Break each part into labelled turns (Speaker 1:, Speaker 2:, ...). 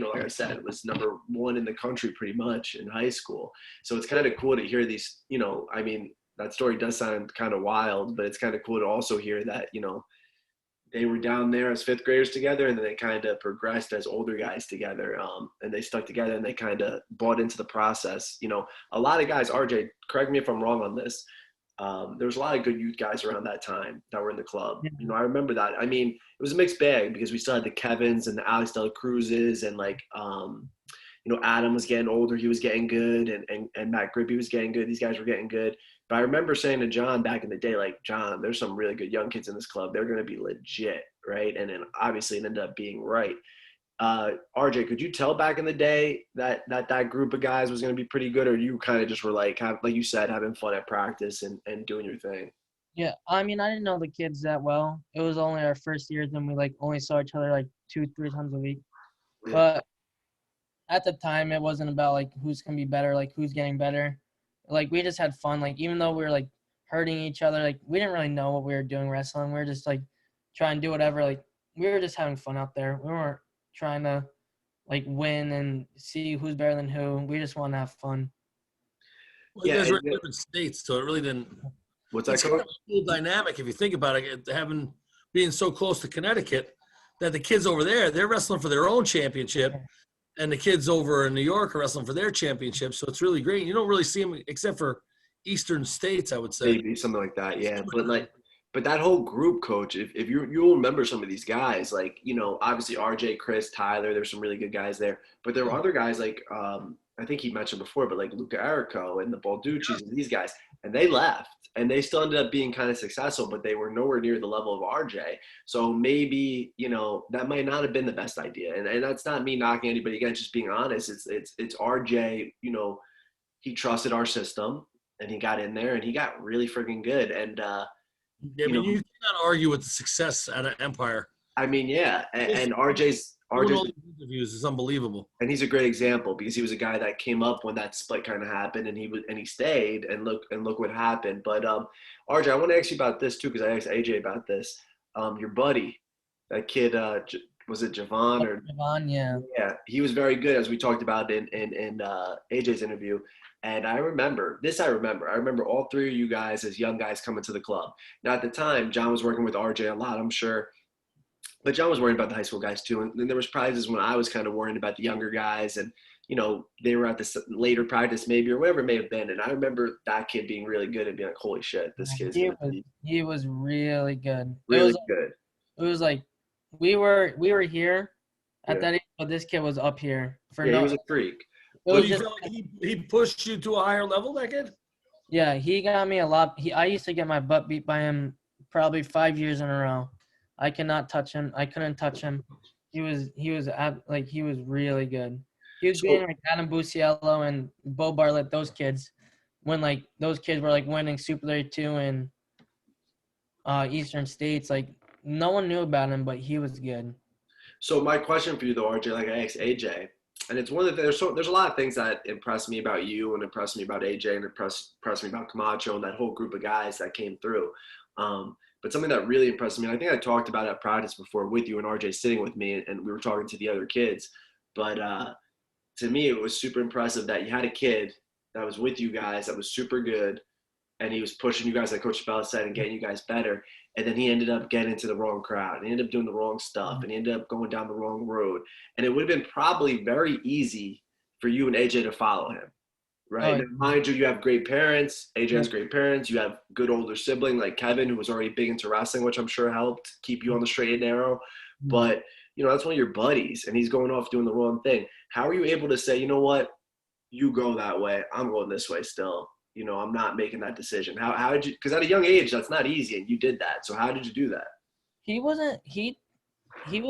Speaker 1: like I said, was #1 in the country pretty much in high school. So it's kind of cool to hear these, I mean, that story does sound kind of wild, but it's kind of cool to also hear that, they were down there as fifth graders together, and then they kind of progressed as older guys together, and they stuck together, and they kind of bought into the process. A lot of guys, RJ, correct me if I'm wrong on this, there was a lot of good youth guys around that time that were in the club.
Speaker 2: Yeah.
Speaker 1: I remember that. I mean, it was a mixed bag because we still had the Kevins and the Alex Dela Cruzes, and like, Adam was getting older. He was getting good, and Matt Grippy was getting good. These guys were getting good. But I remember saying to John back in the day, like, John, there's some really good young kids in this club. They're going to be legit, right? And then obviously it ended up being right. RJ, could you tell back in the day that group of guys was going to be pretty good, or you kind of just were like you said, having fun at practice and doing your thing?
Speaker 2: Yeah, I mean, I didn't know the kids that well. It was only our first years, and we like only saw each other like 2-3 times a week.
Speaker 1: Yeah.
Speaker 2: But at the time, it wasn't about like who's gonna be better, like who's getting better. Like we just had fun. Like even though we were like hurting each other, like we didn't really know what we were doing wrestling. We were just like trying to do whatever. Like we were just having fun out there. We weren't trying to like win and see who's better than who. We just want to have fun.
Speaker 3: Well, you guys were in different states, so it really didn't.
Speaker 1: What's that?
Speaker 3: It's kind of a cool dynamic if you think about it, being so close to Connecticut, that the kids over there, they're wrestling for their own championship, and the kids over in New York are wrestling for their championship. So it's really great. You don't really see them except for Eastern states, I would say.
Speaker 1: Maybe something like that, yeah. But that whole group, coach, if you'll remember some of these guys, like, obviously RJ, Chris, Tyler, there's some really good guys there. But there were other guys like, I think he mentioned before, but like Luca Erico and the Balducci's and these guys, and they left. And they still ended up being kind of successful, but they were nowhere near the level of RJ. So maybe, that might not have been the best idea. And that's not me knocking anybody, again, just being honest. It's RJ, he trusted our system, and he got in there, and he got really freaking good. And,
Speaker 3: yeah, you cannot argue with the success at Empire.
Speaker 1: I mean, yeah. And RJ's
Speaker 3: interviews is unbelievable,
Speaker 1: and he's a great example because he was a guy that came up when that split kind of happened, and he stayed, and look what happened. But RJ, I want to ask you about this too, because I asked AJ about this. Your buddy, that kid, was it Javon or
Speaker 2: Javon? Yeah,
Speaker 1: he was very good, as we talked about in AJ's interview. And I remember all three of you guys as young guys coming to the club. Now at the time, John was working with RJ a lot, I'm sure. But John was worried about the high school guys too. And then there was prizes when I was kind of worrying about the younger guys, and, they were at this later practice maybe, or whatever it may have been. And I remember that kid being really good and being like, holy shit, this kid's
Speaker 2: he was really good.
Speaker 1: Really good.
Speaker 2: It was like we were here at that age, but this kid was up here.
Speaker 1: He was a freak.
Speaker 3: So you feel like he pushed you to a higher level, that kid?
Speaker 2: Yeah, he got me a lot. I used to get my butt beat by him probably 5 years in a row. I cannot touch him. I couldn't touch him. He was really good. He was being like Adam Buciello and Bo Bartlett, those kids, when like those kids were like winning Super 32 in Eastern States. Like no one knew about him, but he was good.
Speaker 1: So my question for you though, RJ, like I asked AJ, and it's one of the there's a lot of things that impressed me about you and impressed me about AJ and impressed me about Camacho and that whole group of guys that came through. But something that really impressed me, and I think I talked about it at practice before with you and RJ sitting with me, and we were talking to the other kids. But to me, it was super impressive that you had a kid that was with you guys that was super good, and he was pushing you guys, like Coach Bell said, and getting you guys better. And then he ended up getting into the wrong crowd. And he ended up doing the wrong stuff, and he ended up going down the wrong road. And it would have been probably very easy for you and AJ to follow him. Right. Now, mind you, you have great parents. AJ has great parents. You have good older sibling like Kevin, who was already big into wrestling, which I'm sure helped keep you on the straight and narrow. But, that's one of your buddies, and he's going off doing the wrong thing. How are you able to say, you know what, you go that way, I'm going this way still? I'm not making that decision. How did you – because at a young age, that's not easy, and you did that. So how did you do that?
Speaker 2: He was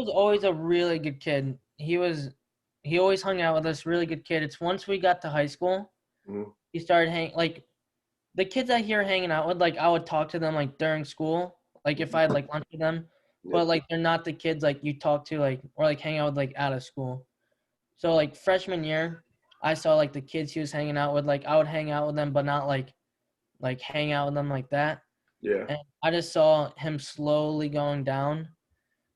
Speaker 2: always a really good kid. He always hung out with us, really good kid. It's once we got to high school – he started hanging, like, the kids I hear hanging out with, like, I would talk to them, like, during school, like, if I had, like, lunch with them, but, like, they're not the kids, like, you talk to, like, or, like, hang out with, like, out of school. So, like, freshman year, I saw, like, the kids he was hanging out with, like, I would hang out with them, but not, like, hang out with them like that.
Speaker 1: Yeah.
Speaker 2: And I just saw him slowly going down,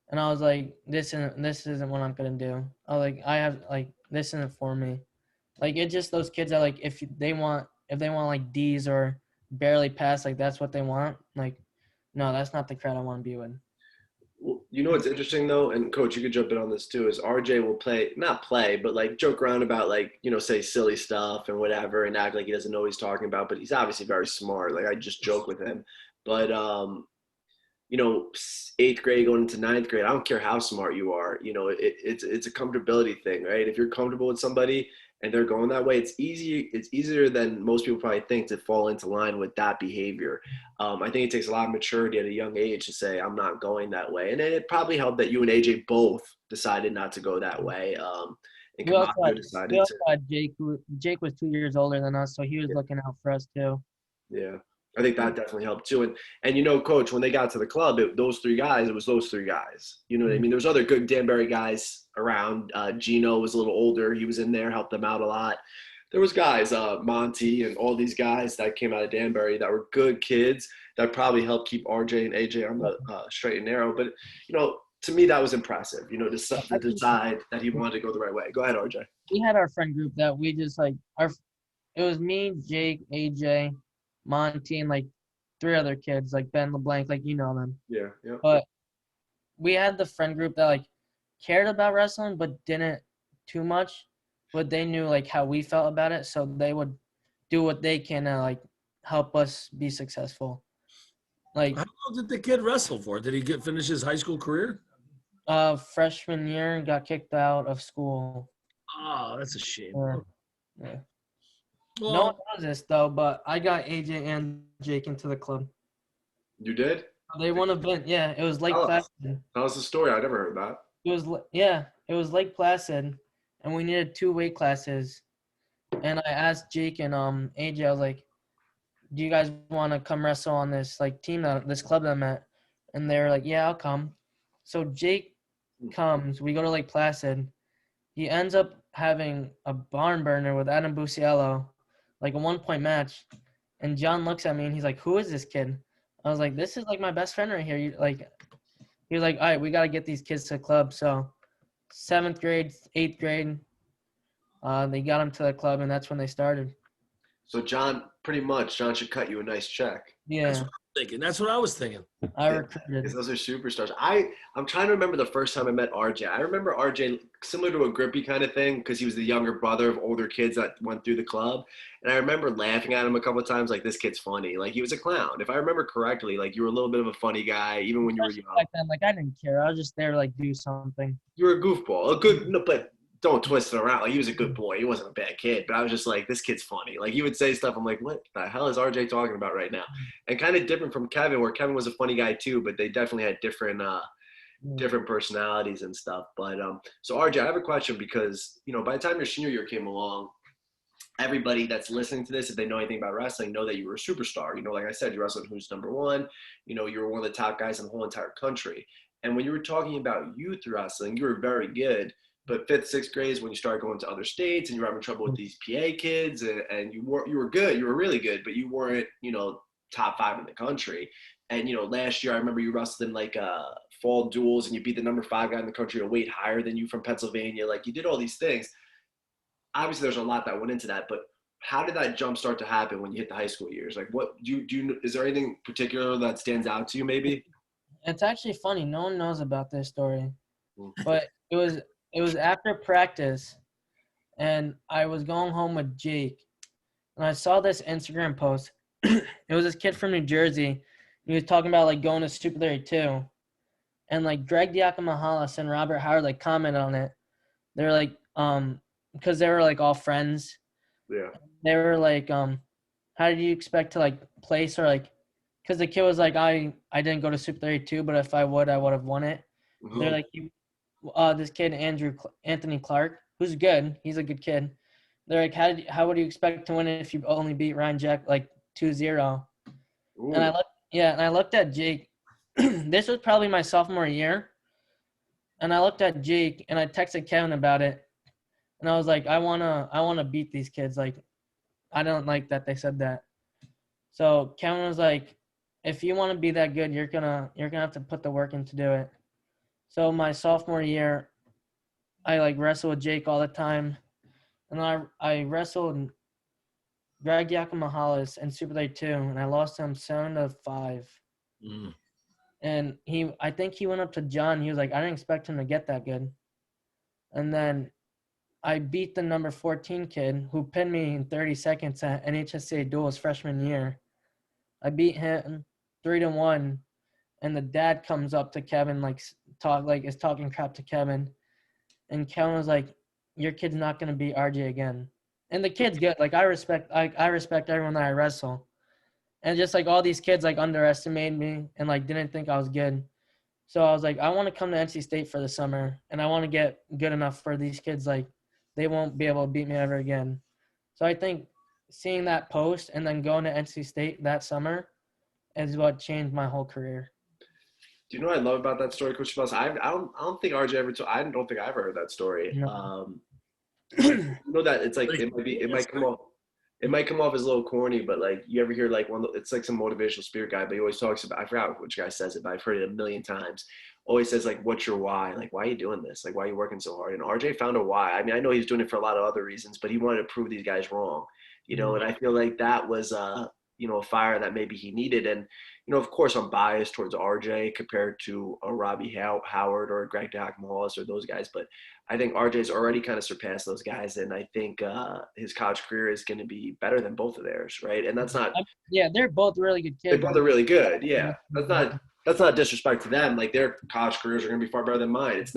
Speaker 2: and I was like, this isn't what I'm gonna do. I was like, I have like this isn't for me. Like it's just those kids that like if they want like D's or barely pass, like that's what they want. Like, no, that's not the crowd I want to be with.
Speaker 1: Well, you know what's interesting though, and Coach, you could jump in on this too. Is RJ will not play, but like joke around about like say silly stuff and whatever, and act like he doesn't know what he's talking about. But he's obviously very smart. Like I just joke with him, but eighth grade going into ninth grade, I don't care how smart you are. It's a comfortability thing, right? If you're comfortable with somebody and they're going that way, it's easy. It's easier than most people probably think to fall into line with that behavior. I think it takes a lot of maturity at a young age to say I'm not going that way, and it probably helped that you and AJ both decided not to go that way. And
Speaker 2: We also
Speaker 1: Camacho
Speaker 2: had, we
Speaker 1: decided
Speaker 2: also
Speaker 1: to.
Speaker 2: had Jake. Jake was 2 years older than us, so he was looking out for us too.
Speaker 1: Yeah, I think that definitely helped too. And Coach, when they got to the club, those three guys, it was those three guys. You know what I mean? There was other good Danbury guys around. Gino was a little older. He was in there, helped them out a lot. There was guys, Monty and all these guys that came out of Danbury that were good kids that probably helped keep RJ and AJ on the straight and narrow. But, to me, that was impressive, to decide that he wanted to go the right way. Go ahead, RJ.
Speaker 2: We had our friend group that we just like it was me, Jake, AJ, Monty, and like 3 other kids, like Ben LeBlanc, like you know them.
Speaker 1: Yeah, yeah.
Speaker 2: But we had the friend group that like cared about wrestling but didn't too much, but they knew like how we felt about it, so they would do what they can to like help us be successful. Like
Speaker 3: How long did the kid wrestle for? Did he finish his high school career?
Speaker 2: freshman year, got kicked out of school.
Speaker 3: Oh, that's a shame.
Speaker 2: Yeah.
Speaker 3: Well,
Speaker 2: No one knows this though, but I got AJ and Jake into the club.
Speaker 1: You did?
Speaker 2: They won a event. Yeah, it was Lake
Speaker 1: Tell us.
Speaker 2: Placid.
Speaker 1: Tell us the story. I never heard that.
Speaker 2: It was Lake Placid, and we needed 2 weight classes. And I asked Jake and AJ, I was like, "Do you guys want to come wrestle on this like team this club that I'm at?" And they were like, "Yeah, I'll come." So Jake comes. We go to Lake Placid. He ends up having a barn burner with Adam Busiello, like a 1-point match. And John looks at me and he's like, "Who is this kid?" I was like, "This is like my best friend right here." He was like, "All right, we got to get these kids to the club." So 7th grade, 8th grade, they got him to the club, and that's when they started.
Speaker 1: So John should cut you a nice check.
Speaker 2: Yeah,
Speaker 3: That's what I was thinking.
Speaker 2: I
Speaker 1: Because
Speaker 2: recruited.
Speaker 1: those are superstars. I'm trying to remember the first time I met RJ. I remember RJ similar to a Grippy kind of thing because he was the younger brother of older kids that went through the club. And I remember laughing at him a couple of times like, this kid's funny. Like, he was a clown. If I remember correctly, like, you were a little bit of a funny guy even when you were young.
Speaker 2: Back then, like I didn't care. I was just there to like do something.
Speaker 1: You were a goofball. No, but don't twist it around. Like, he was a good boy. He wasn't a bad kid. But I was just like, this kid's funny. Like, he would say stuff. I'm like, what the hell is RJ talking about right now? And kind of different from Kevin, where Kevin was a funny guy too, but they definitely had different personalities and stuff. But so RJ, I have a question because by the time your senior year came along, everybody that's listening to this, if they know anything about wrestling, know that you were a superstar. Like I said, you wrestled Who's Number One. You were one of the top guys in the whole entire country. And when you were talking about youth wrestling, you were very good. But 5th, 6th grade is when you started going to other states and you were having trouble with these PA kids, and you were good. You were really good, but you weren't, top 5 in the country. And, last year I remember you wrestled in like fall duels and you beat the number 5 guy in the country a weight higher than you from Pennsylvania. Like, you did all these things. Obviously there's a lot that went into that, but how did that jump start to happen when you hit the high school years? Like, what is there anything particular that stands out to you maybe?
Speaker 2: It's actually funny. No one knows about this story, but it was after practice, and I was going home with Jake, and I saw this Instagram post. It was this kid from New Jersey. He was talking about like going to Super 32, and like Greg Diakomahalis and Robert Howard like commented on it. They're like, because they were like all friends.
Speaker 1: Yeah.
Speaker 2: They were like, how did you expect to like place, or like, because the kid was like, I didn't go to Super 32, but if I would have won it. Mm-hmm. They're like, this kid Anthony Clark, who's good. He's a good kid. They're like, how would you expect to win it if you only beat Ryan Jack like 2-0? And I looked at Jake. This was probably my sophomore year. And I looked at Jake and I texted Kevin about it. And I was like, I wanna beat these kids. Like, I don't like that they said that. So Kevin was like, if you want to be that good, you're gonna have to put the work in to do it. So my sophomore year, I like wrestled with Jake all the time, and then I wrestled Greg Yakimahalis in Super League 2, and I lost him 7-5.
Speaker 3: Mm.
Speaker 2: And I think he went up to John. He was like, I didn't expect him to get that good. And then I beat the number 14 kid who pinned me in 30 seconds at NHSA duels freshman year. I beat him 3-1, and the dad comes up to Kevin is talking crap to Kevin, and Kevin was like, "Your kid's not gonna beat RJ again." And the kid's good. Like I respect everyone that I wrestle, and just like all these kids like underestimated me and like didn't think I was good. So I was like, I want to come to NC State for the summer, and I want to get good enough for these kids. Like, they won't be able to beat me ever again. So I think seeing that post and then going to NC State that summer is what changed my whole career.
Speaker 1: Do you know what I love about that story, Coach Boss? I don't think RJ ever told. I don't think I ever heard that story.
Speaker 2: No.
Speaker 1: You know that it's like it might come off as a little corny, but like you ever hear like it's like some motivational spirit guy, but he always talks about, I forgot which guy says it, but I've heard it a million times. Always says like, what's your why? Like, why are you doing this? Like, why are you working so hard? And RJ found a why. I mean, I know he's doing it for a lot of other reasons, but he wanted to prove these guys wrong, and I feel like that was a fire that maybe he needed. And of course, I'm biased towards RJ compared to a Robbie Howard or a Greg Dachmalis or those guys, but I think RJ's already kind of surpassed those guys, and I think his college career is going to be better than both of theirs, right? And that's not.
Speaker 2: Yeah, they're both really good
Speaker 1: They
Speaker 2: kids.
Speaker 1: both are really good. Yeah, that's not disrespect to them. Like their college careers are going to be far better than mine. It's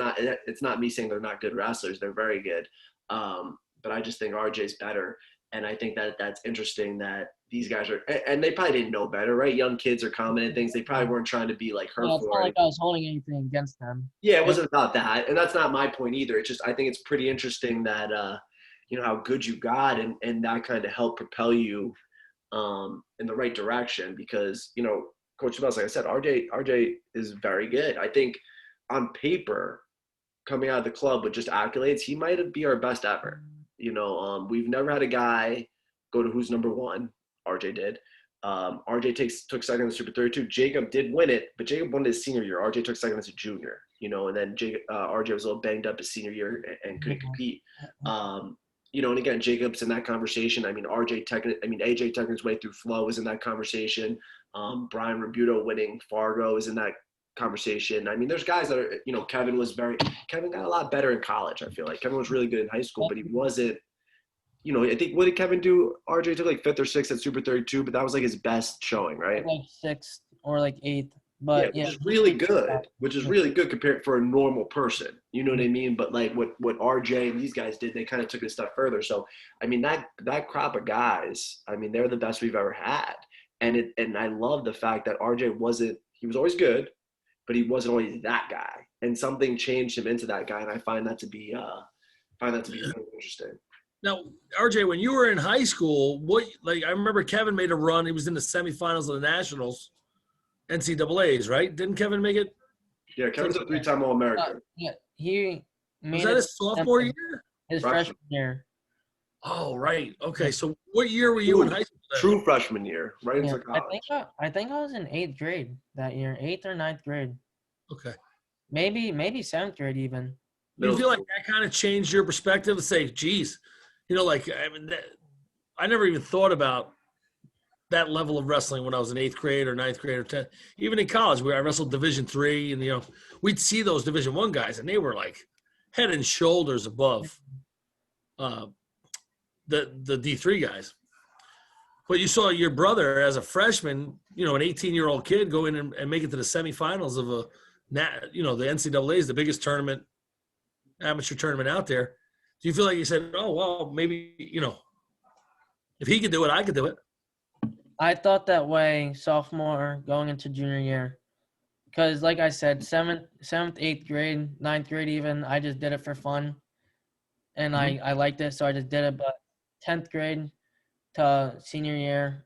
Speaker 1: not me saying they're not good wrestlers. They're very good, but I just think RJ's better, and I think that that's interesting that these guys are, and they probably didn't know better, right? Young kids are commenting things. They probably weren't trying to be like hurtful.
Speaker 2: It's not like I was holding anything against them.
Speaker 1: Yeah, it wasn't about that, and that's not my point either. It's just I think it's pretty interesting that how good you got, and that kind of helped propel you in the right direction because Coach Bells, like I said, RJ is very good. I think on paper, coming out of the club with just accolades, he might be our best ever. We've never had a guy go to who's number one. RJ did. RJ took second in the Super 32. Jacob did win it, but Jacob won his senior year. RJ took second as a junior, and then RJ was a little banged up his senior year and couldn't compete. And again, Jacob's in that conversation. I mean, AJ taking his way through Flow is in that conversation. Brian Rebuto winning Fargo is in that conversation. I mean, there's guys that are, Kevin got a lot better in college. I feel like Kevin was really good in high school, but he wasn't, I think, what did Kevin do? RJ took like 5th or 6th at Super 32, but that was like his best showing, right?
Speaker 2: Like 6th or like 8th. But
Speaker 1: which is really good compared for a normal person. You know what I mean? But like what RJ and these guys did, they kind of took it a step further. So, I mean, that crop of guys, I mean, they're the best we've ever had. And I love the fact that RJ he was always good, but he wasn't always that guy. And something changed him into that guy. And I find that to be really interesting.
Speaker 3: Now, RJ, when you were in high school, I remember Kevin made a run. He was in the semifinals of the Nationals. NCAAs, right? Didn't Kevin make it?
Speaker 1: Yeah, Kevin's a 3-time All-American.
Speaker 2: Yeah, he made
Speaker 3: was that his sophomore year?
Speaker 2: His freshman year.
Speaker 3: Oh, right. Okay, so what year were you in high school?
Speaker 1: True freshman year, right into college.
Speaker 2: I think I was in 8th grade that year, 8th or 9th grade.
Speaker 3: Okay.
Speaker 2: Maybe 7th grade even.
Speaker 3: Do you feel like that kind of changed your perspective to say, geez, I never even thought about that level of wrestling when I was in 8th grade or 9th grade or 10th. Even in college, where I wrestled Division III, and we'd see those Division I guys, and they were like head and shoulders above the D3 guys. But you saw your brother as a freshman, an 18-year-old kid go in and make it to the semifinals of the NCAA is the biggest amateur tournament out there. Do you feel like you said, oh, well, maybe, if he could do it, I could do it?
Speaker 2: I thought that way sophomore going into junior year. Because, like I said, 7th, 8th grade, 9th grade even, I just did it for fun. And I liked it, so I just did it. But 10th grade to senior year,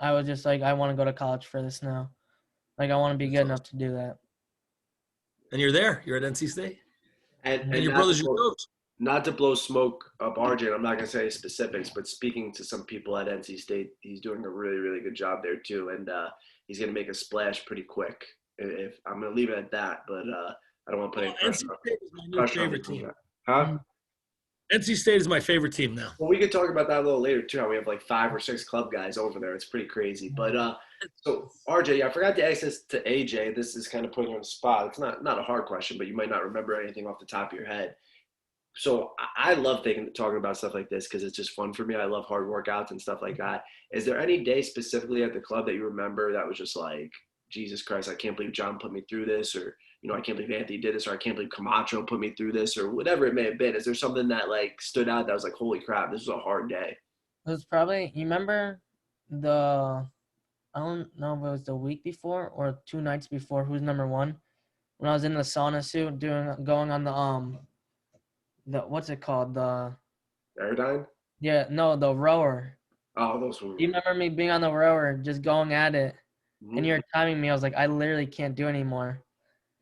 Speaker 2: I was just like, I want to go to college for this now. Like, I want to be good enough to do that.
Speaker 3: And you're there. You're at NC State.
Speaker 1: And
Speaker 3: your brother's your coach.
Speaker 1: Not to blow smoke up RJ, I'm not going to say specifics, but speaking to some people at NC State, he's doing a really, really good job there too. And he's going to make a splash pretty quick. If I'm going to leave it at that, but I don't want to put any
Speaker 3: NC State is my new
Speaker 1: pressure on
Speaker 3: favorite
Speaker 1: the
Speaker 3: team.
Speaker 1: Huh?
Speaker 3: NC State is my favorite team now.
Speaker 1: Well, we could talk about that a little later too. How we have like 5 or 6 club guys over there. It's pretty crazy. But so RJ, I forgot to ask this to AJ. This is kind of putting you on the spot. It's not a hard question, but you might not remember anything off the top of your head. So I love talking about stuff like this because it's just fun for me. I love hard workouts and stuff like that. Is there any day specifically at the club that you remember that was just like, Jesus Christ, I can't believe John put me through this, or I can't believe Anthony did this, or I can't believe Camacho put me through this, or whatever it may have been? Is there something that like stood out that was like, holy crap, this was a hard day?
Speaker 2: It was probably, you remember I don't know if it was the week before or 2 nights before, who's number one? When I was in the sauna suit going on the what's it called?
Speaker 1: Aerodyne?
Speaker 2: The rower.
Speaker 1: Oh, those were.
Speaker 2: You remember me being on the rower, just going at it, and you're timing me. I was like, I literally can't do anymore.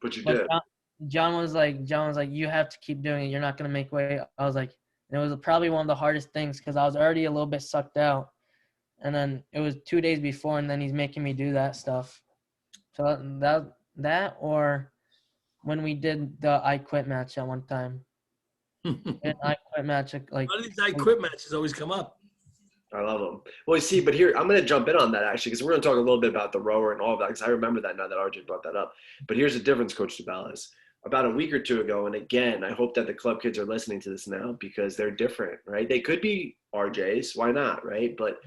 Speaker 1: But you did.
Speaker 2: John was like, you have to keep doing it. You're not gonna make weight. I was like, and it was probably one of the hardest things because I was already a little bit sucked out, and then it was 2 days before, and then he's making me do that stuff. So that or when we did the I Quit match at one time. An I Quit match, like.
Speaker 3: How do these I Quit matches always come up?
Speaker 1: I love them. Well, you see, but here, I'm going to jump in on that, actually, because we're going to talk a little bit about the rower and all of that, because I remember that now that RJ brought that up. But here's the difference, Coach Tabales. About a week or two ago, and again, I hope that the club kids are listening to this now because they're different, right? They could be RJs. Why not, right? But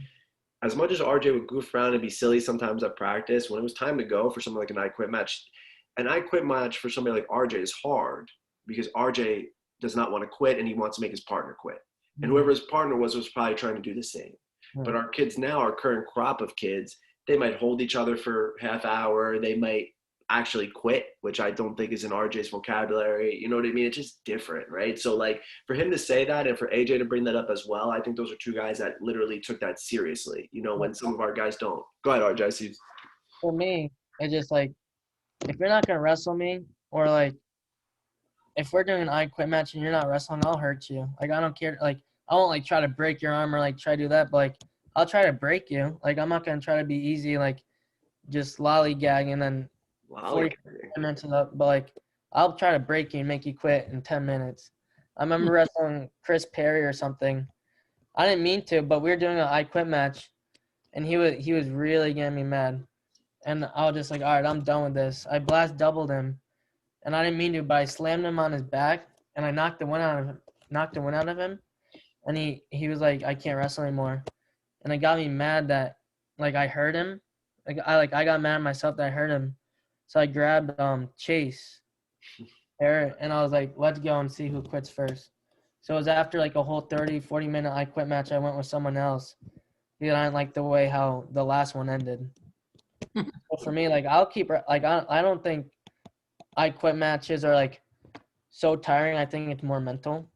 Speaker 1: as much as RJ would goof around and be silly sometimes at practice, when it was time to go for something like an I Quit match for somebody like RJ is hard because RJ does not want to quit and he wants to make his partner quit. And whoever his partner was probably trying to do the same. But our kids now, our current crop of kids, they might hold each other for half hour. They might actually quit, which I don't think is in RJ's vocabulary. You know what I mean? It's just different, right? So like for him to say that and for AJ to bring that up as well, I think those are two guys that literally took that seriously, when some of our guys don't. Go ahead, RJ. I see.
Speaker 2: For me, it's just like, if you're not going to wrestle me, or like, if we're doing an I Quit match and you're not wrestling, I'll hurt you. Like, I don't care. Like, I won't like try to break your arm or like try to do that, but like I'll try to break you. Like, I'm not gonna try to be easy, like just lollygag and then 40 minutes up. But like I'll try to break you and make you quit in 10 minutes. I remember wrestling Chris Perry or something. I didn't mean to, but we were doing an I Quit match, and he was really getting me mad. And I was just like, all right, I'm done with this. I blast doubled him, and I didn't mean to, but I slammed him on his back, and I knocked the wind out of him. And he was like, I can't wrestle anymore. And it got me mad that like I hurt him. I got mad at myself that I hurt him. So I grabbed Chase Barrett and I was like, let's go and see who quits first. So it was after like a whole 30-40 minute I Quit match, I went with someone else because I didn't like the way how the last one ended. So for me, like I'll keep like I don't think I Quit matches are like so tiring. I think it's more mental.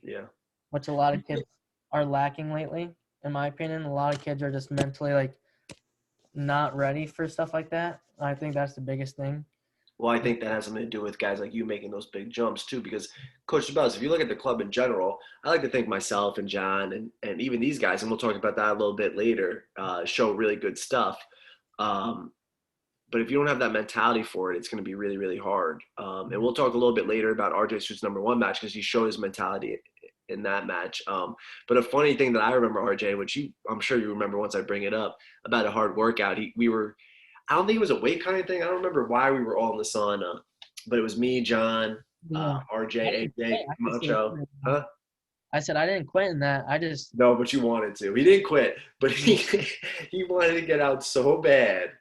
Speaker 1: Yeah.
Speaker 2: Which a lot of kids are lacking lately, in my opinion. A lot of kids are just mentally, like, not ready for stuff like that. I think that's the biggest thing.
Speaker 1: Well, I think that has something to do with guys like you making those big jumps, too, because, Coach Tabels, if you look at the club in general, I like to think myself and John and even these guys, and we'll talk about that a little bit later, show really good stuff. But if you don't have that mentality for it, it's going to be really, really hard. And we'll talk a little bit later about RJ Suit's #1 match because he showed his mentality in that match. But a funny thing that I remember, RJ, which I'm sure you remember once I bring it up, about a hard workout. I don't think it was a weight kind of thing. I don't remember why we were all in the sauna, but it was me, John, RJ, AJ, Camacho. Huh?
Speaker 2: I said I didn't quit in that.
Speaker 1: No, but you wanted to. He didn't quit, but he wanted to get out so bad,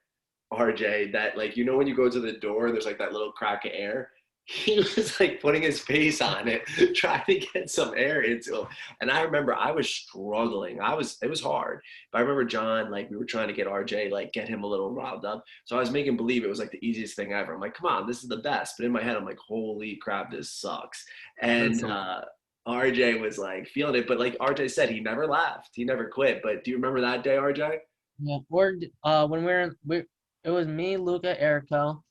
Speaker 1: RJ, that like when you go to the door, there's like that little crack of air. He was like putting his face on it, trying to get some air into him. And I remember I was struggling. It was hard. But I remember John, like we were trying to get RJ, like get him a little riled up. So I was making believe it was like the easiest thing ever. I'm like, come on, this is the best. But in my head, I'm like, holy crap, this sucks. And RJ was like feeling it. But like RJ said, he never laughed. He never quit. But do you remember that day, RJ?
Speaker 2: Yeah. Or when it was me, Luca, Erico,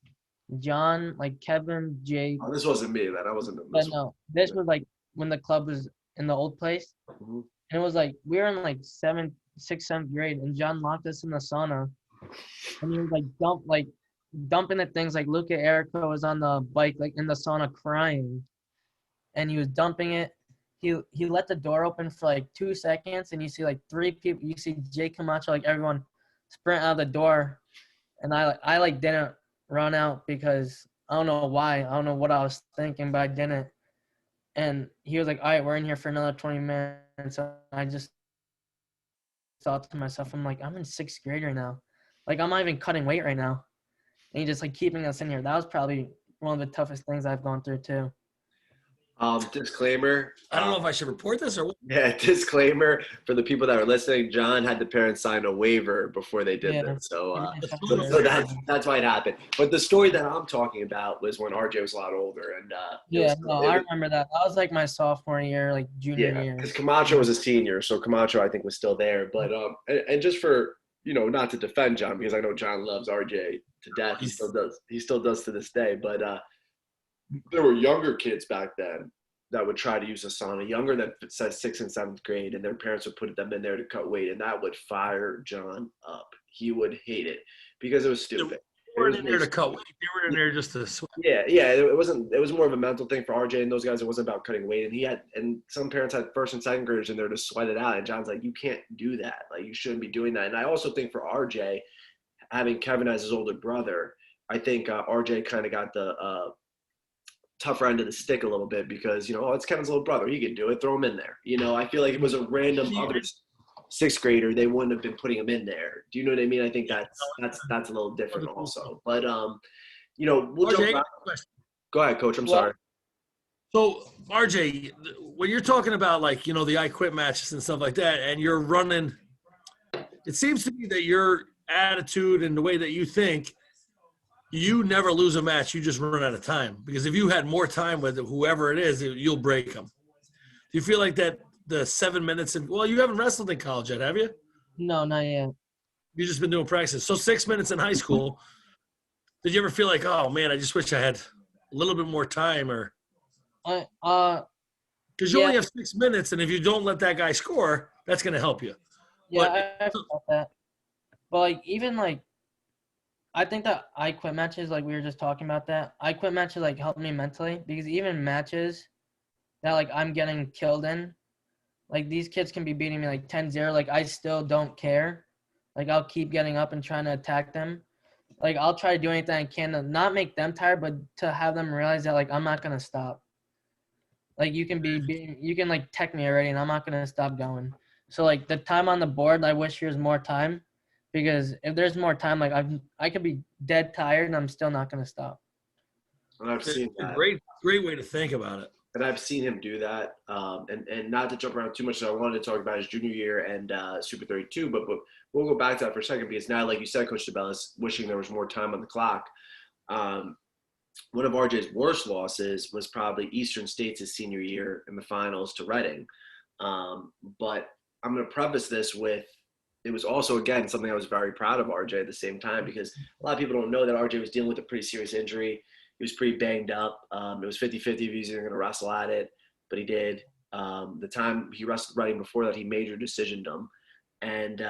Speaker 2: John, like Kevin, Jake.
Speaker 1: Oh, this wasn't me then. I wasn't in this one.
Speaker 2: No, this was like when the club was in the old place. Mm-hmm. And it was like we were in like 6th, 7th grade, and John locked us in the sauna. And he was like dumping the things. Like Luca Erico was on the bike, like in the sauna crying, and he was dumping it. He let the door open for like 2 seconds, and you see like 3 people. You see Jay Camacho, like everyone sprint out the door, and I like didn't run out because I don't know why. I don't know what I was thinking, but I didn't. And he was like, "All right, we're in here for another 20 minutes." So I just thought to myself, I'm like, I'm in 6th grade right now. Like, I'm not even cutting weight right now. And he just like keeping us in here. That was probably one of the toughest things I've gone through too.
Speaker 1: Disclaimer.
Speaker 3: I don't know if I should report this or what.
Speaker 1: Yeah, disclaimer for the people that are listening. John had the parents sign a waiver before they did this, so that's why it happened. But the story that I'm talking about was when RJ was a lot older, and
Speaker 2: I remember that. That was like my sophomore year, like junior year.
Speaker 1: because Camacho was a senior, so Camacho I think was still there. But and just for not to defend John because I know John loves RJ to death. He still does. He still does to this day. But there were younger kids back then that would try to use a sauna, younger than says 6th and 7th grade, and their parents would put them in there to cut weight, and that would fire John up. He would hate it because it was stupid.
Speaker 3: They weren't in there to cut weight. They were in there just to sweat.
Speaker 1: Yeah. It wasn't. It was more of a mental thing for RJ and those guys. It wasn't about cutting weight. And some parents had 1st and 2nd graders in there to sweat it out. And John's like, you can't do that. Like, you shouldn't be doing that. And I also think for RJ, having Kevin as his older brother, I think RJ kind of got the tougher end of the stick a little bit because it's Kevin's little brother. He can do it. Throw him in there. I feel like it was a random other 6th grader, they wouldn't have been putting him in there. Do you know what I mean? I think that's a little different also. But we'll jump back. Go ahead, Coach. I'm sorry.
Speaker 3: So RJ, when you're talking about like the I Quit matches and stuff like that, and you're running, it seems to me that your attitude and the way that you think, you never lose a match. You just run out of time because if you had more time with whoever it is, you'll break them. Do you feel like that? The 7 minutes you haven't wrestled in college yet, have you?
Speaker 2: No, not yet.
Speaker 3: You've just been doing practice. So 6 minutes in high school. Did you ever feel like, oh man, I just wish I had a little bit more time, or? Because you only have 6 minutes, and if you don't let that guy score, that's going to help you.
Speaker 2: Yeah, I felt that. But like even like, I think that I Quit matches, like we were just talking about that. I Quit matches like help me mentally because even matches that like I'm getting killed in. Like, these kids can be beating me, like, 10-0. Like, I still don't care. Like, I'll keep getting up and trying to attack them. Like, I'll try to do anything I can to not make them tired, but to have them realize that, like, I'm not going to stop. Like, you can, like, tech me already, and I'm not going to stop going. So, like, the time on the board, I wish there's more time. Because if there's more time, like, I could be dead tired, and I'm still not going to stop.
Speaker 1: And I've seen that.
Speaker 3: Great way to think about it.
Speaker 1: And I've seen him do that. And not to jump around too much, so I wanted to talk about his junior year and Super 32, but we'll go back to that for a second because now, like you said, Coach DeBellis, wishing there was more time on the clock. One of RJ's worst losses was probably Eastern State's his senior year in the finals to Reading. But I'm going to preface this with it was also, again, something I was very proud of RJ at the same time because a lot of people don't know that RJ was dealing with a pretty serious injury. He was pretty banged up. It was 50-50 if he was even going to wrestle at it, but he did. The time he wrestled Reading before that, he major decisioned him. And,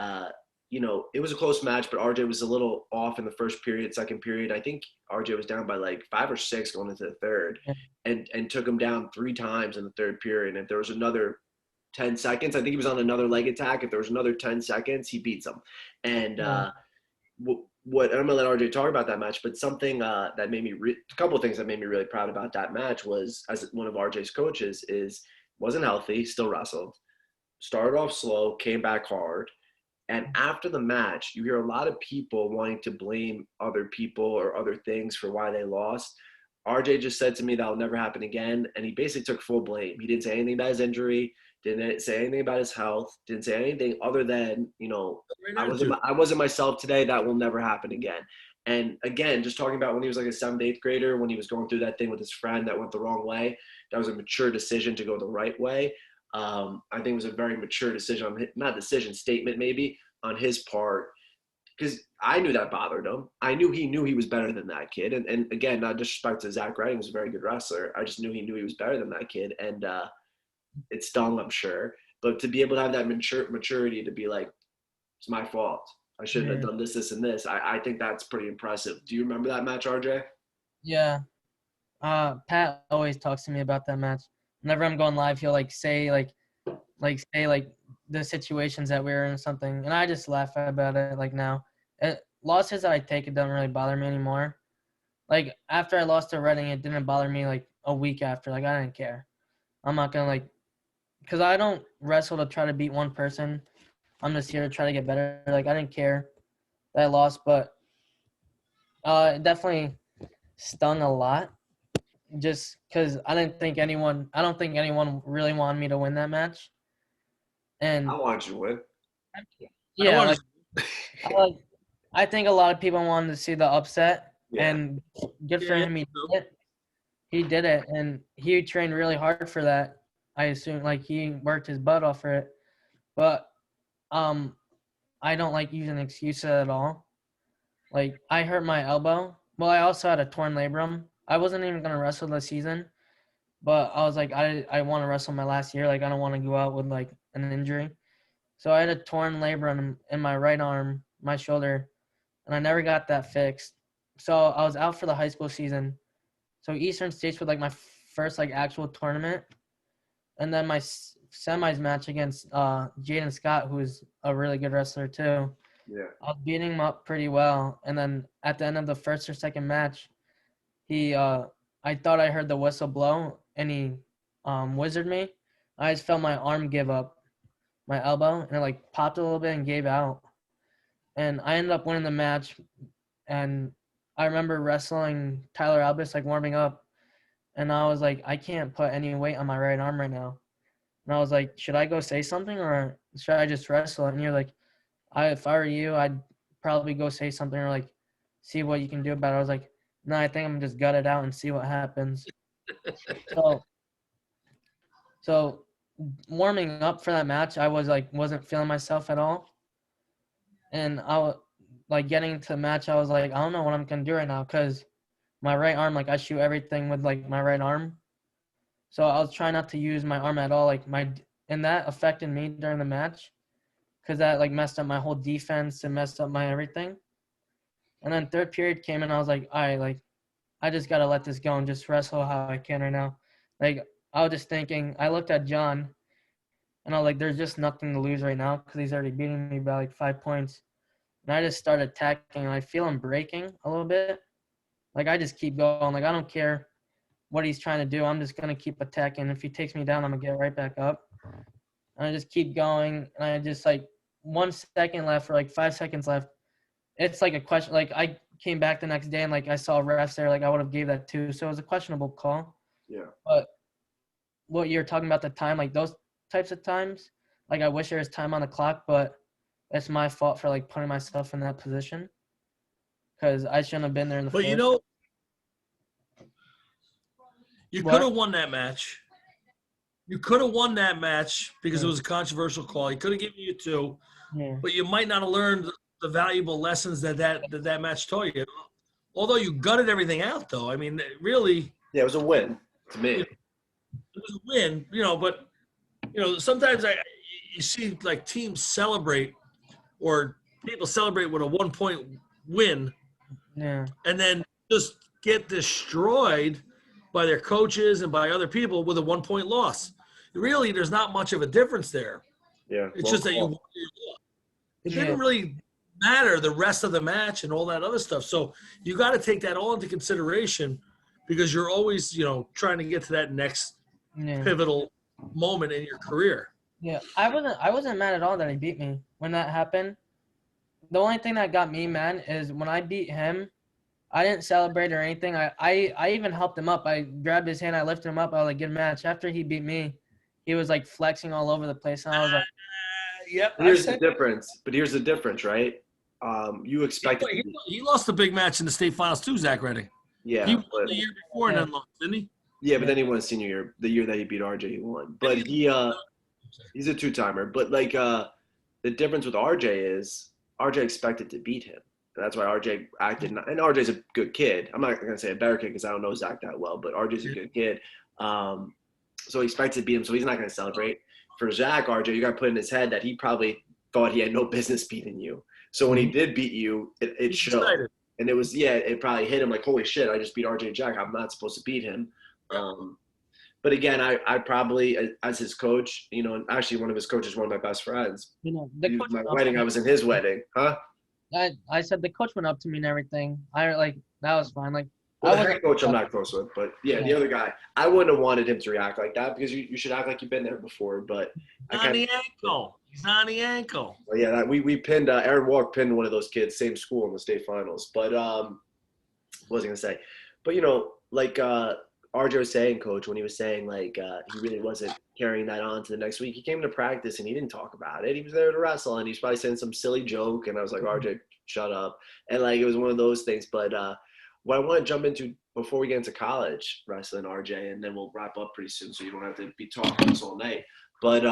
Speaker 1: it was a close match, but RJ was a little off in the first period, second period. I think RJ was down by like 5 or 6 going into the third and took him down 3 times in the third period. And if there was another 10 seconds, I think he was on another leg attack. If there was another 10 seconds, he beats him. And what I'm gonna let RJ talk about that match, but something that made me a couple of things that made me really proud about that match was as one of RJ's coaches is wasn't healthy, still wrestled, started off slow, came back hard, and after the match, you hear a lot of people wanting to blame other people or other things for why they lost. RJ just said to me that'll never happen again, and he basically took full blame. He didn't say anything about his injury. Didn't say anything about his health. Didn't say anything other than, I wasn't myself today. That will never happen again. And again, just talking about when he was like a 7th, 8th grader, when he was going through that thing with his friend that went the wrong way, that was a mature decision to go the right way. I think it was a very mature decision, statement maybe on his part, because I knew that bothered him. I knew he was better than that kid. And again, not disrespect to Zach Redding, was a very good wrestler. I just knew he was better than that kid. And, it stung, I'm sure, but to be able to have that maturity to be like, it's my fault. I shouldn't have done this, this, and this. I think that's pretty impressive. Do you remember that match, RJ?
Speaker 2: Yeah. Pat always talks to me about that match. Whenever I'm going live, he'll say the situations that we were in or something, and I just laugh about it. Like now, losses that I take, it doesn't really bother me anymore. Like after I lost to Reading, it didn't bother me like a week after. Like I didn't care. I'm not gonna because I don't wrestle to try to beat one person. I'm just here to try to get better. Like I didn't care that I lost, but it definitely stung a lot. Just because I don't think anyone really wanted me to win that match.
Speaker 1: I
Speaker 2: And
Speaker 1: want you to win.
Speaker 3: I
Speaker 2: yeah,
Speaker 3: wanted
Speaker 2: I, I think a lot of people wanted to see the upset,
Speaker 1: Yeah.
Speaker 2: and good for
Speaker 3: Yeah,
Speaker 2: him. He did it. He did it, and he trained really hard for that. I assume he worked his butt off for it, but um, I don't like using excuses at all. Like I hurt my elbow. Well, I also had a torn labrum. I wasn't even gonna wrestle this season, but I was like, I want to wrestle my last year. Like I don't want to go out with like an injury. So I had a torn labrum in my right arm, my shoulder, and I never got that fixed. So I was out for the high school season. So Eastern States was like my first like actual tournament, and then my semis match against Jaden Scott, who is a really good wrestler too.
Speaker 1: Yeah.
Speaker 2: I was beating him up pretty well, and then at the end of the first or second match, he I thought I heard the whistle blow, and he wizarded me. I just felt my arm give up, my elbow, and it like popped a little bit and gave out. And I ended up winning the match. And I remember wrestling Tyler Albus like warming up, and I was like, I can't put any weight on my right arm right now. And I was like, should I go say something or should I just wrestle? And you're like, if I were you, I'd probably go say something or like see what you can do about it. I was like, no, I think I'm just gut it out and see what happens. So so warming up for that match, I was like wasn't feeling myself at all. And I was like getting to the match, I was like, I don't know what I'm gonna do right now because my right arm, like I shoot everything with like my right arm. So I was trying not to use my arm at all. And that affected me during the match because that like messed up my whole defense and messed up my everything. And then third period came and I was like, all right, like I just gotta let this go and just wrestle how I can right now. Like I was just thinking, I looked at John and I was like, there's just nothing to lose right now because he's already beating me by like 5 points. And I just started attacking and I feel him breaking a little bit. Like I just keep going. Like I don't care what he's trying to do. I'm just gonna keep attacking. If he takes me down, I'm gonna get right back up. And I just keep going. And I just like 1 second left or like 5 seconds left. It's like a question. Like I came back the next day and like I saw refs there. Like I would have gave that too. So it was a questionable call.
Speaker 1: Yeah.
Speaker 2: But what you're talking about the time, like those types of times, like I wish there was time on the clock, but it's my fault for like putting myself in that position because I shouldn't have been there in the
Speaker 3: But
Speaker 2: first.
Speaker 3: you know, you
Speaker 2: What?
Speaker 3: could have won that match. You could have won that match because it
Speaker 2: Yeah.
Speaker 3: was a controversial call. He could have given you 2,
Speaker 2: Yeah.
Speaker 3: but you might not have learned the valuable lessons that match taught you. Although you gutted everything out, though. I mean, really,
Speaker 1: Yeah, it was a win to me.
Speaker 3: it was a win, but sometimes you see like teams celebrate or people celebrate with a 1-point win
Speaker 2: Yeah.
Speaker 3: and then just get destroyed by their coaches and by other people with a 1-point loss. Really, there's not much of a difference there.
Speaker 1: Yeah.
Speaker 3: It's just that you won. It
Speaker 2: Yeah.
Speaker 3: didn't really matter the rest of the match and all that other stuff. So you got to take that all into consideration because you're always, trying to get to that next
Speaker 2: Yeah.
Speaker 3: pivotal moment in your career.
Speaker 2: Yeah. I wasn't mad at all that he beat me when that happened. The only thing that got me mad is when I beat him, I didn't celebrate or anything. I even helped him up. I grabbed his hand, I lifted him up, I was like, good match. After he beat me, he was like flexing all over the place. And I was like,
Speaker 3: Yep.
Speaker 1: Here's the difference. But here's the difference, right? You expected.
Speaker 3: He lost the big match in the state finals too, Zach Redding.
Speaker 1: Yeah.
Speaker 3: He won the year before and then lost, didn't he?
Speaker 1: Yeah, but then he won senior year, the year that he beat RJ, he won. But he's a 2-timer. But like the difference with RJ is RJ expected to beat him. That's why RJ acted. And RJ's a good kid. I'm not going to say a better kid because I don't know Zach that well, but RJ's a good kid. So he expects to beat him, so he's not going to celebrate. For Zach, RJ, you got to put in his head that he probably thought he had no business beating you. So when he did beat you, it
Speaker 3: He's
Speaker 1: showed.
Speaker 3: excited.
Speaker 1: And it was, yeah, it probably hit him like, holy shit, I just beat RJ Jack. I'm not supposed to beat him. But again, I probably, as his coach, you know, and actually one of his coaches, one of my best friends.
Speaker 2: You know, the coach
Speaker 1: My
Speaker 2: went up
Speaker 1: wedding,
Speaker 2: to
Speaker 1: I
Speaker 2: me.
Speaker 1: was in his wedding. Huh?
Speaker 2: I said the coach went up to me and everything. I like that was fine. Like
Speaker 1: Well,
Speaker 2: I
Speaker 1: the
Speaker 2: wasn't
Speaker 1: head coach I'm not close with, but yeah, the other guy, I wouldn't have wanted him to react like that because you should act like you've been there before. But I
Speaker 3: On
Speaker 1: kind
Speaker 3: the ankle. He's on the ankle.
Speaker 1: of, yeah, we pinned Aaron Walk pinned one of those kids, same school in the state finals. But what was I gonna say? But you know, like RJ was saying, coach, when he was saying like he really wasn't carrying that on to the next week. He came to practice and he didn't talk about it. He was there to wrestle and he's probably saying some silly joke. And I was like, RJ, shut up. And like it was one of those things. But what I want to jump into before we get into college wrestling, RJ, and then we'll wrap up pretty soon, so you don't have to be talking this all night. But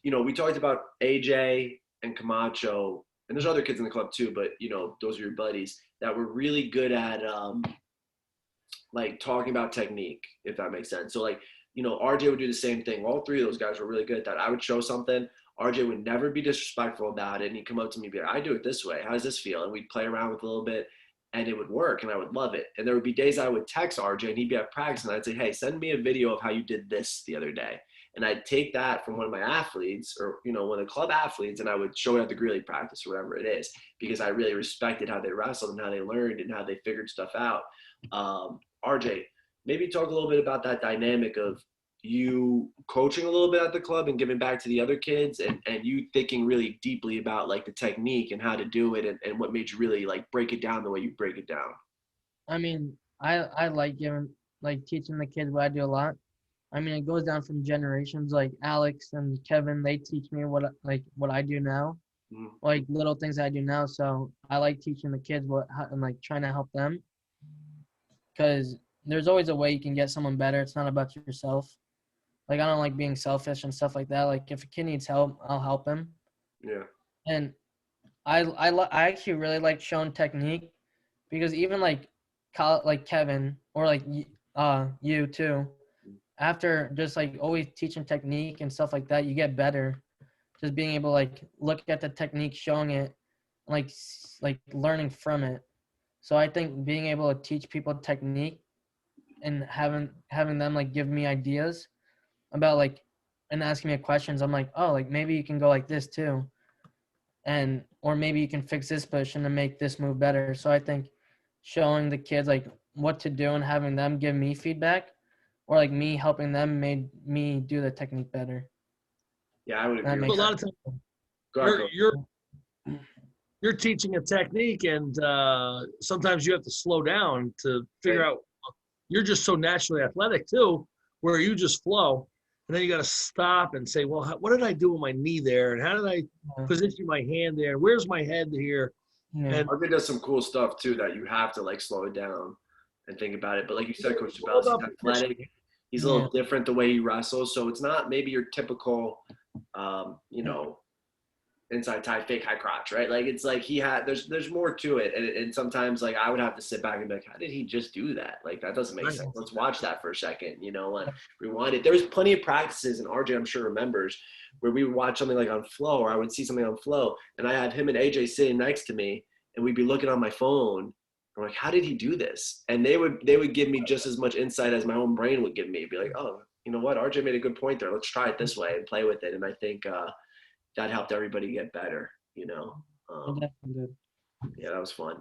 Speaker 1: you know, we talked about AJ and Camacho, and there's other kids in the club too. But you know, those are your buddies that were really good at like talking about technique, if that makes sense. So like, you know, RJ would do the same thing. All three of those guys were really good at that. I would show something. RJ would never be disrespectful about it. And he'd come up to me and be like, I do it this way. How does this feel? And we'd play around with it a little bit and it would work and I would love it. And there would be days I would text RJ and he'd be at practice and I'd say, hey, send me a video of how you did this the other day. And I'd take that from one of my athletes or, you know, one of the club athletes and I would show it at the Greeley practice or whatever it is, because I really respected how they wrestled and how they learned and how they figured stuff out. RJ, maybe talk a little bit about that dynamic of you coaching a little bit at the club and giving back to the other kids and you thinking really deeply about like the technique and how to do it and what made you really like break it down the way you break it down.
Speaker 2: I mean, I like teaching the kids what I do a lot. I mean, it goes down from generations. Like Alex and Kevin, they teach me what I do now, like little things I do now. So I like teaching the kids and like trying to help them, because there's always a way you can get someone better. It's not about yourself. Like I don't like being selfish and stuff like that. Like if a kid needs help, I'll help him.
Speaker 1: Yeah.
Speaker 2: And I actually really like showing technique, because even like Kevin or like you too, after just like always teaching technique and stuff like that, you get better. Just being able to like look at the technique, showing it, like learning from it. So I think being able to teach people technique and having them like give me ideas about like and asking me questions, I'm like, oh, like maybe you can go like this too, and or maybe you can fix this position to make this move better. So I think showing the kids like what to do and having them give me feedback, or like me helping them, made me do the technique better.
Speaker 1: Yeah, I would agree.
Speaker 3: A lot of times you're teaching a technique, and sometimes you have to slow down to figure out. You're just so naturally athletic too, where you just flow, and then you got to stop and say, well, what did I do with my knee there, and how did I position my hand there? Where's my head here?
Speaker 2: Yeah.
Speaker 1: And RJ does some cool stuff too that you have to like slow it down and think about it. But like you said, Coach Cabell, he's athletic. He's a little different the way he wrestles, so it's not maybe your typical, you know, inside tie fake high crotch, right? Like it's like there's more to it, and sometimes like I would have to sit back and be like, how did he just do that? Like that doesn't make sense. Let's watch that for a second, you know, and rewind it. There's plenty of practices, and RJ I'm sure remembers, where we would watch something like on Flow, or I would see something on Flow, and I had him and AJ sitting next to me, and we'd be looking on my phone. I'm like, how did he do this? And they would give me just as much insight as my own brain would give me. Be like, oh, you know what? RJ made a good point there. Let's try it this way and play with it. And I think that helped everybody get better, you know. Yeah, that was fun.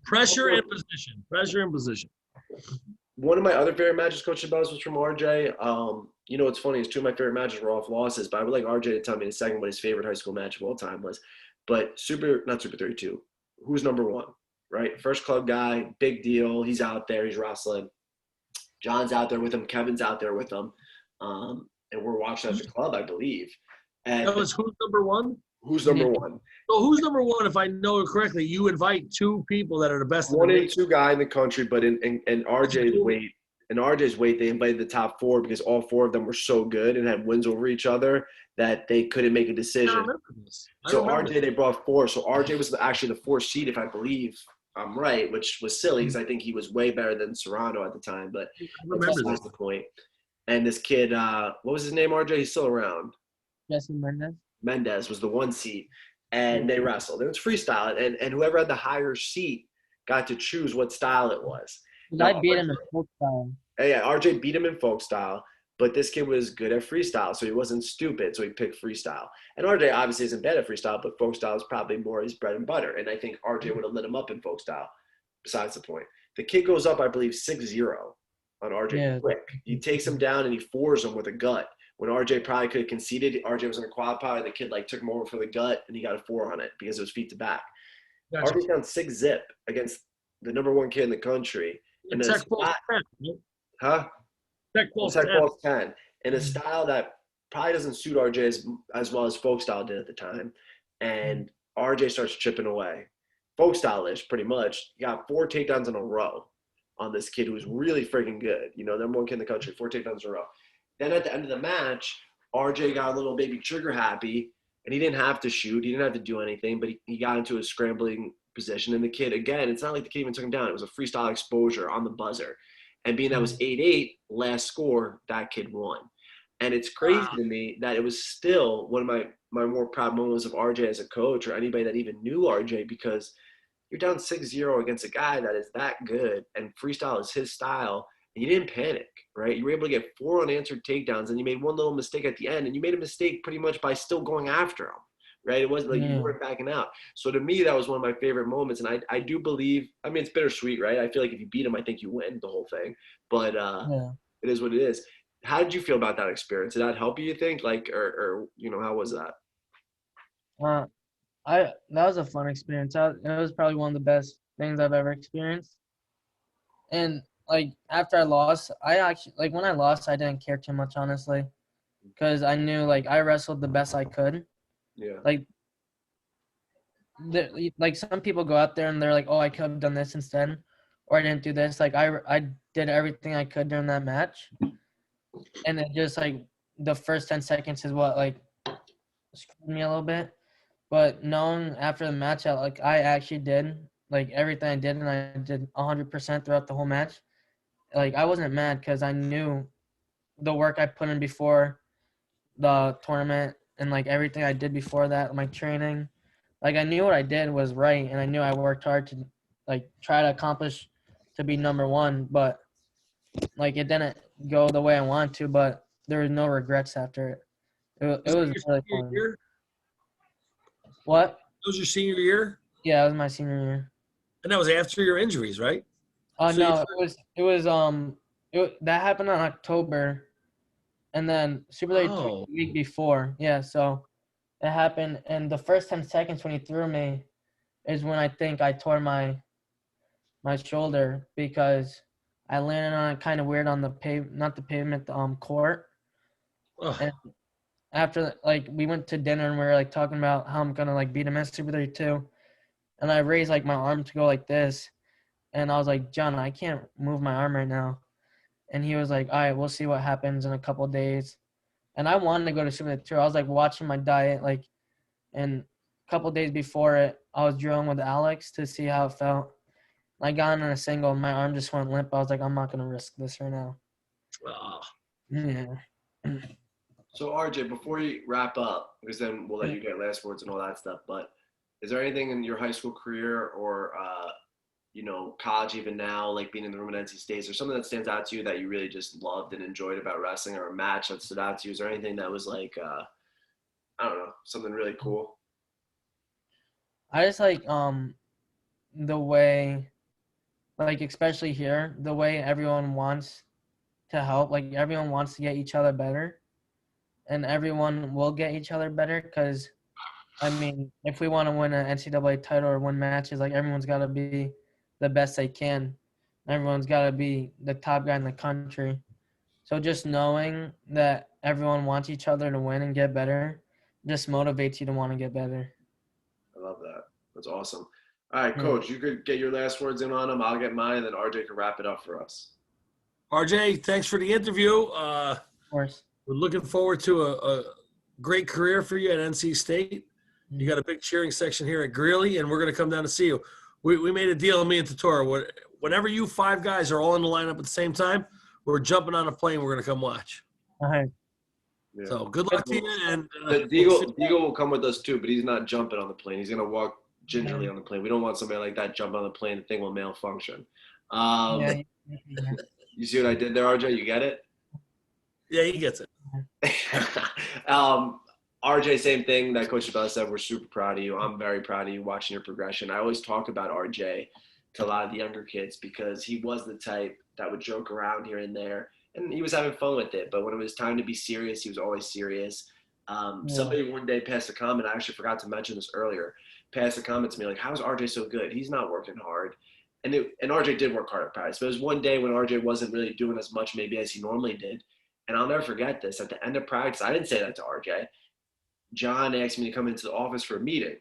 Speaker 3: Pressure and position.
Speaker 1: One of my other favorite matches, Coach Chabez, was from RJ. You know what's funny is two of my favorite matches were off losses, but I would like RJ to tell me in a second what his favorite high school match of all time was. But not Super 32. Who's number one? Right? First club guy, big deal. He's out there. He's wrestling. John's out there with him. Kevin's out there with him. And we're watching at the club, I believe. And
Speaker 3: that was who's number one?
Speaker 1: Who's number one?
Speaker 3: So who's number one, if I know it correctly? You invite two people that are the best.
Speaker 1: One and two guy in the country, but in RJ's weight, they invited the top four because all four of them were so good and had wins over each other that they couldn't make a decision. So RJ, they brought four. So RJ was actually the fourth seed, if I believe I'm right, which was silly because I think he was way better than Serrano at the time. But that's the point. And this kid, what was his name, RJ? He's still around.
Speaker 2: Jesse Mendez
Speaker 1: was the one seed. and they wrestled. It was freestyle, and whoever had the higher seat got to choose what style it was.
Speaker 2: I
Speaker 1: Now,
Speaker 2: beat him in folk style.
Speaker 1: yeah, RJ beat him in folk style, but this kid was good at freestyle, so he wasn't stupid, so he picked freestyle. And RJ obviously isn't bad at freestyle, but folk style is probably more his bread and butter. And I think RJ would have lit him up in folk style. Besides the point, the kid goes up, I believe, 6-0 on RJ quick. He takes him down and he floors him with a gut. When RJ probably could have conceded, RJ was in a quad power, and the kid like took him over for the gut, and he got a 4 on it because it was feet to back.
Speaker 3: Gotcha.
Speaker 1: RJ's down 6-0 against the number 1 kid in the country. And
Speaker 3: Tech ball's 10.
Speaker 1: Huh?
Speaker 3: Tech ball's
Speaker 1: 10. In a style that probably doesn't suit RJ as well as folk style did at the time. And RJ starts chipping away. Folk style-ish, pretty much. He got 4 takedowns in a row on this kid who was really freaking good. You know, number 1 kid in the country, 4 takedowns in a row. Then at the end of the match, RJ got a little baby trigger happy, and he didn't have to shoot. He didn't have to do anything, but he got into a scrambling position. And the kid, again, it's not like the kid even took him down. It was a freestyle exposure on the buzzer. And being that was 8-8, last score, that kid won. And it's crazy to me that it was still one of my more proud moments of RJ as a coach, or anybody that even knew RJ, because you're down 6-0 against a guy that is that good, and freestyle is his style, and you didn't panic, right? You were able to get 4 unanswered takedowns, and you made one little mistake at the end, and you made a mistake pretty much by still going after him, right? It wasn't like you weren't backing out. So to me, that was one of my favorite moments, and I do believe, I mean, it's bittersweet, right? I feel like if you beat him, I think you win the whole thing, but it is what it is. How did you feel about that experience? Did that help you think, like, or you know, how was that?
Speaker 2: That was a fun experience. It was probably one of the best things I've ever experienced. And like after I lost, when I lost, I didn't care too much, honestly, because I knew like I wrestled the best I could.
Speaker 1: Yeah.
Speaker 2: Like some people go out there and they're like, oh, I could have done this instead, or I didn't do this. Like I did everything I could during that match, and it just like the first 10 seconds is what like screwed me a little bit. But knowing after the match that like I actually did like everything I did, and I did 100% throughout the whole match, like I wasn't mad because I knew the work I put in before the tournament and like everything I did before that, my training, like I knew what I did was right, and I knew I worked hard to like try to accomplish to be number 1, but like it didn't go the way I wanted to, but there was no regrets after it. It was really fun.
Speaker 3: Year?
Speaker 2: What?
Speaker 3: That was your senior year?
Speaker 2: Yeah, it was my senior year.
Speaker 3: And that was after your injuries, right?
Speaker 2: No, that happened in October, and then Super League the week before. Yeah, so it happened, and the first 10 seconds when he threw me is when I think I tore my shoulder, because I landed on it kind of weird on the court. And after like we went to dinner and we were like talking about how I'm gonna like beat him at Super 32, and I raised like my arm to go like this, and I was like, John, I can't move my arm right now, and he was like, all right, we'll see what happens in a couple of days. And I wanted to go to Super 32. I was like watching my diet, like, and a couple of days before it, I was drilling with Alex to see how it felt. I got in a single, and my arm just went limp. I was like, I'm not gonna risk this right now. Yeah.
Speaker 1: So RJ, before you wrap up, because then we'll let you get last words and all that stuff, but is there anything in your high school career or you know, college even now, like being in the room at NC State, or something that stands out to you that you really just loved and enjoyed about wrestling, or a match that stood out to you? Is there anything that was like I don't know, something really cool?
Speaker 2: I just like the way, like especially here, the way everyone wants to help. Like everyone wants to get each other better, and everyone will get each other better, because I mean, if we want to win an NCAA title or win matches, like everyone's got to be the best they can. Everyone's got to be the top guy in the country. So just knowing that everyone wants each other to win and get better just motivates you to want to get better.
Speaker 1: I love that. That's awesome. All right, Coach, you could get your last words in on them. I'll get mine, and then RJ can wrap it up for us.
Speaker 3: RJ, thanks for the interview.
Speaker 2: Of course.
Speaker 3: We're looking forward to a great career for you at NC State. You got a big cheering section here at Greeley, and we're going to come down to see you. We made a deal, me and Tatora. Whenever you 5 guys are all in the lineup at the same time, we're jumping on a plane. We're going to come watch.
Speaker 2: All right.
Speaker 1: Yeah.
Speaker 3: So good luck to you. And
Speaker 1: But Deagle will come with us too, but he's not jumping on the plane. He's gonna walk gingerly
Speaker 2: Yeah.
Speaker 1: on the plane. We don't want somebody like that jumping on the plane. The thing will malfunction.
Speaker 2: Yeah.
Speaker 1: You see what I did there, RJ? You get it?
Speaker 3: yeah, he gets it.
Speaker 1: RJ, same thing that Coach Bell said. We're super proud of you. I'm very proud of you watching your progression. I always talk about RJ to a lot of the younger kids because he was the type that would joke around here and there, and he was having fun with it. But when it was time to be serious, he was always serious. Somebody one day passed a comment. I actually forgot to mention this earlier. Passed a comment to me like, "How's RJ so good? He's not working hard." And RJ did work hard at practice. But it was one day when RJ wasn't really doing as much maybe as he normally did. And I'll never forget this. At the end of practice, I didn't say that to RJ. John asked me to come into the office for a meeting.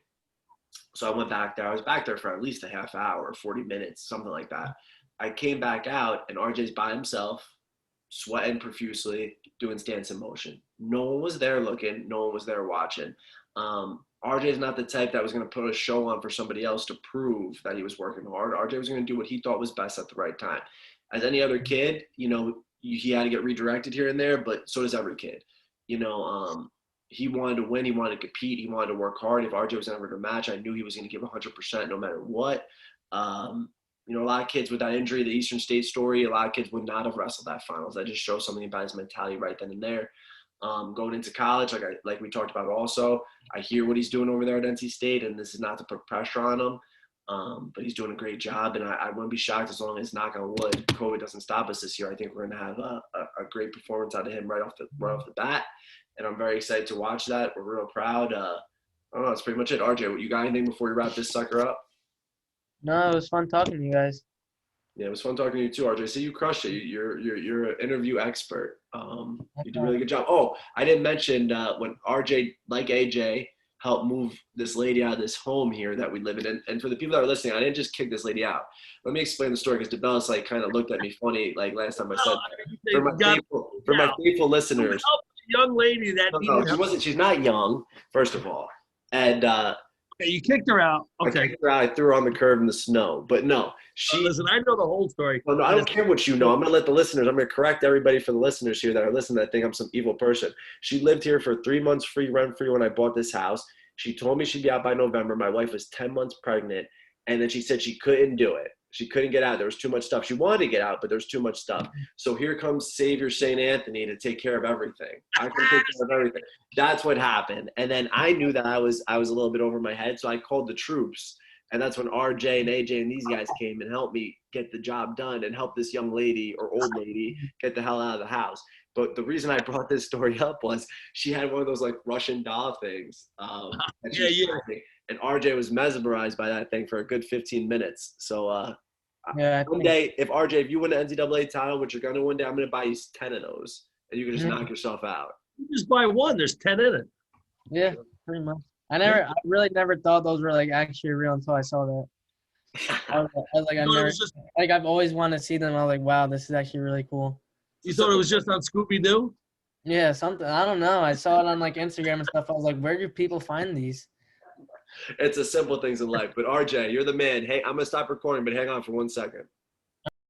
Speaker 1: So I went back there. I was back there for at least a half hour, 40 minutes, something like that. I came back out, and RJ's by himself, sweating profusely, doing stance in motion. No one was there looking. No one was there watching. RJ's not the type that was going to put a show on for somebody else to prove that he was working hard. RJ was going to do what he thought was best at the right time. As any other kid, he had to get redirected here and there, but so does every kid. He wanted to win. He wanted to compete. He wanted to work hard. If RJ was ever to match, I knew he was going to give 100% no matter what. A lot of kids with that injury, the Eastern State story, a lot of kids would not have wrestled that finals. That just shows something about his mentality right then and there. Going into college, like we talked about also, I hear what he's doing over there at NC State, and this is not to put pressure on him, but he's doing a great job, and I wouldn't be shocked as long as, knock on wood, COVID doesn't stop us this year. I think we're going to have a great performance out of him right off the bat, and I'm very excited to watch that. We're real proud. I don't know. That's pretty much it. RJ, you got anything before you wrap this sucker up?
Speaker 2: No, it was fun talking to you guys.
Speaker 1: Yeah, it was fun talking to you too, RJ. See, you crushed it. You're an interview expert. You did a really good job. Oh, I didn't mention when RJ, like AJ, helped move this lady out of this home here that we live in. And for the people that are listening, I didn't just kick this lady out. Let me explain the story because DeBellis kind of looked at me funny last time I said that. For my faithful listeners,
Speaker 3: young lady that
Speaker 1: no, she wasn't. She's not young, first of all, and
Speaker 3: okay, you kicked her out. Okay,
Speaker 1: I kicked her out. I threw her on the curb in the snow, but no,
Speaker 3: listen, I know the whole story.
Speaker 1: No, I don't care what you know. I'm going to let the listeners, I'm going to correct everybody for the listeners here that are listening that think I'm some evil person. She lived here for 3 months free, rent free when I bought this house. She told me she'd be out by November. My wife was 10 months pregnant, and then she said she couldn't do it. She couldn't get out. There was too much stuff. She wanted to get out, but there's too much stuff. So here comes Savior St. Anthony to take care of everything. I can take care of everything. That's what happened. And then I knew that I was a little bit over my head, so I called the troops. And that's when RJ and AJ and these guys came and helped me get the job done and help this young lady or old lady get the hell out of the house. But the reason I brought this story up was she had one of those Russian doll things. And RJ was mesmerized by that thing for a good 15 minutes. So one day, if you win an NCAA title, which you're going to one day, I'm going to buy you 10 of those. And you can just knock yourself out.
Speaker 3: You just buy one. There's 10 in it.
Speaker 2: Yeah, pretty much. I really never thought those were actually real until I saw that. I was I've always wanted to see them. I was like, wow, this is actually really cool.
Speaker 3: You thought it was just on Scooby-Doo?
Speaker 2: Yeah, something. I don't know. I saw it on Instagram and stuff. I was like, where do people find these?
Speaker 1: It's the simple things in life. But RJ, you're the man. Hey, I'm gonna stop recording, but hang on for 1 second.